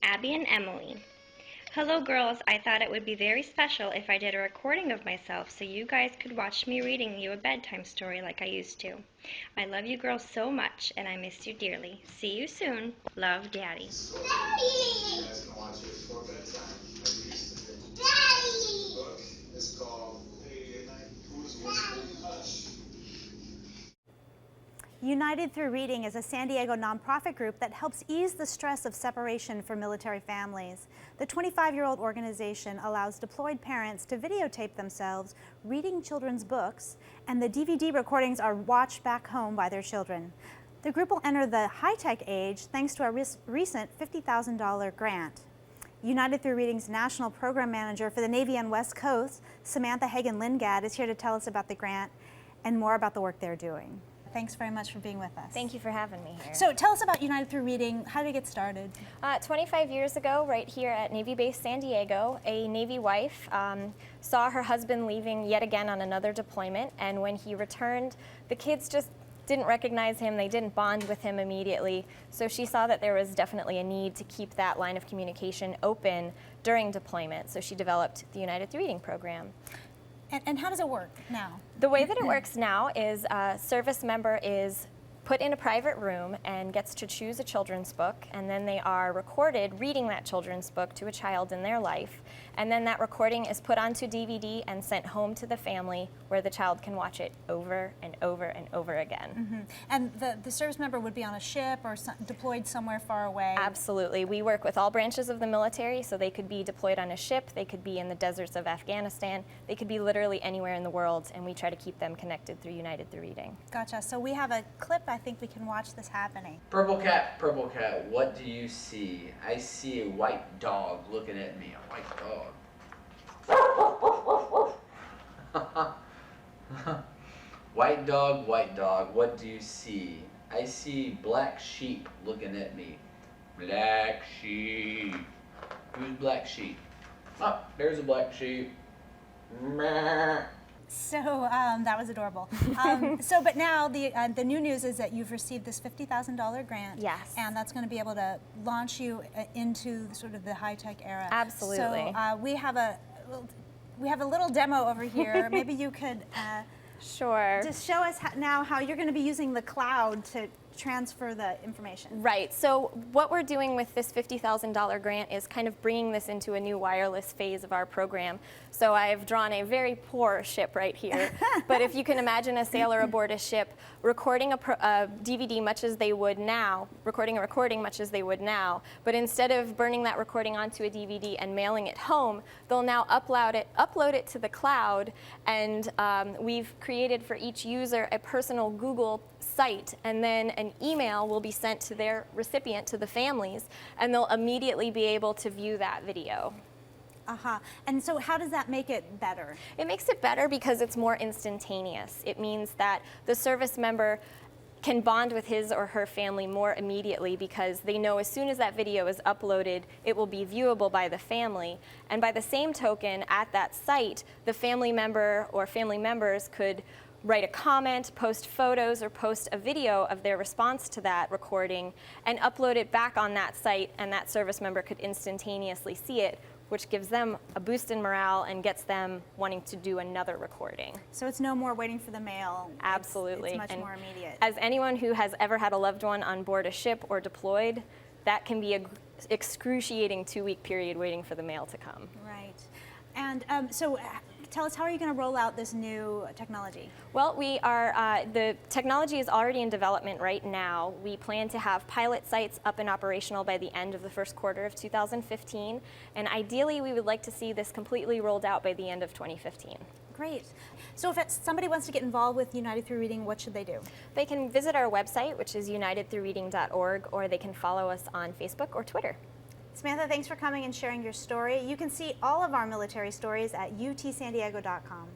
Abby and Emily. Hello girls, I thought it would be very special if I did a recording of myself so you guys could watch me reading you a bedtime story like I used to. I love you girls so much and I miss you dearly. See you soon. Love, Daddy. You guys can watch it before bedtime, as you used to do. The book is called Who's Whispering Hush? United Through Reading is a San Diego nonprofit group that helps ease the stress of separation for military families. The 25-year-old organization allows deployed parents to videotape themselves reading children's books, and the DVD recordings are watched back home by their children. The group will enter the high-tech age thanks to a recent $50,000 grant. United Through Reading's National Program Manager for the Navy and West Coast, Samantha Hagan-Lingad, is here to tell us about the grant and more about the work they're doing. Thanks very much for being with us. Thank you for having me here. So tell us about United Through Reading. How did it get started? 25 years ago, right here at Navy Base San Diego, a Navy wife saw her husband leaving yet again on another deployment, and when he returned, the kids just didn't recognize him, they didn't bond with him immediately, so she saw that there was definitely a need to keep that line of communication open during deployment, so she developed the United Through Reading program. And how does it work now? The way that it works now is a service member is put in a private room and gets to choose a children's book, and then they are recorded reading that children's book to a child in their life, and then that recording is put onto DVD and sent home to the family where the child can watch it over and over and over again. Mm-hmm. And the service member would be on a ship or deployed somewhere far away? Absolutely. We work with all branches of the military, so they could be deployed on a ship, they could be in the deserts of Afghanistan, they could be literally anywhere in the world, and we try to keep them connected through United Through Reading. Gotcha. So we have a clip. I think we can watch this happening. Purple cat, what do you see? I see a white dog looking at me. A white dog. White dog, what do you see? I see black sheep looking at me. Black sheep. Who's black sheep? Oh, there's a black sheep. Meh. So that was adorable. But now the new news is that you've received this $50,000 grant. Yes. And that's going to be able to launch you into sort of the high-tech era. Absolutely. So we have a little demo over here. Maybe you could Sure. just show us now how you're going to be using the cloud to transfer the information. Right. So what we're doing with this $50,000 grant is kind of bringing this into a new wireless phase of our program. So I've drawn a very poor ship right here. But if you can imagine a sailor aboard a ship recording a DVD much as they would now, recording a recording much as they would now, but instead of burning that recording onto a DVD and mailing it home, they'll now upload it to the cloud, and we've created for each user a personal Google site, and then an email will be sent to their recipient, to the families, and they'll immediately be able to view that video. And so how does that make it better? It makes it better because it's more instantaneous. It means that the service member can bond with his or her family more immediately because they know as soon as that video is uploaded, it will be viewable by the family. And by the same token, at that site, the family member or family members could write a comment, post photos, or post a video of their response to that recording and upload it back on that site, and that service member could instantaneously see it, which gives them a boost in morale and gets them wanting to do another recording. So it's no more waiting for the mail. Absolutely. It's much more immediate. As anyone who has ever had a loved one on board a ship or deployed, that can be an excruciating 2-week period waiting for the mail to come. Right. And so tell us, how are you going to roll out this new technology? Well, we are, the technology is already in development right now. We plan to have pilot sites up and operational by the end of the first quarter of 2015, and ideally we would like to see this completely rolled out by the end of 2015. Great. So if somebody wants to get involved with United Through Reading, what should they do? They can visit our website, which is unitedthroughreading.org, or they can follow us on Facebook or Twitter. Samantha, thanks for coming and sharing your story. You can see all of our military stories at utsandiego.com.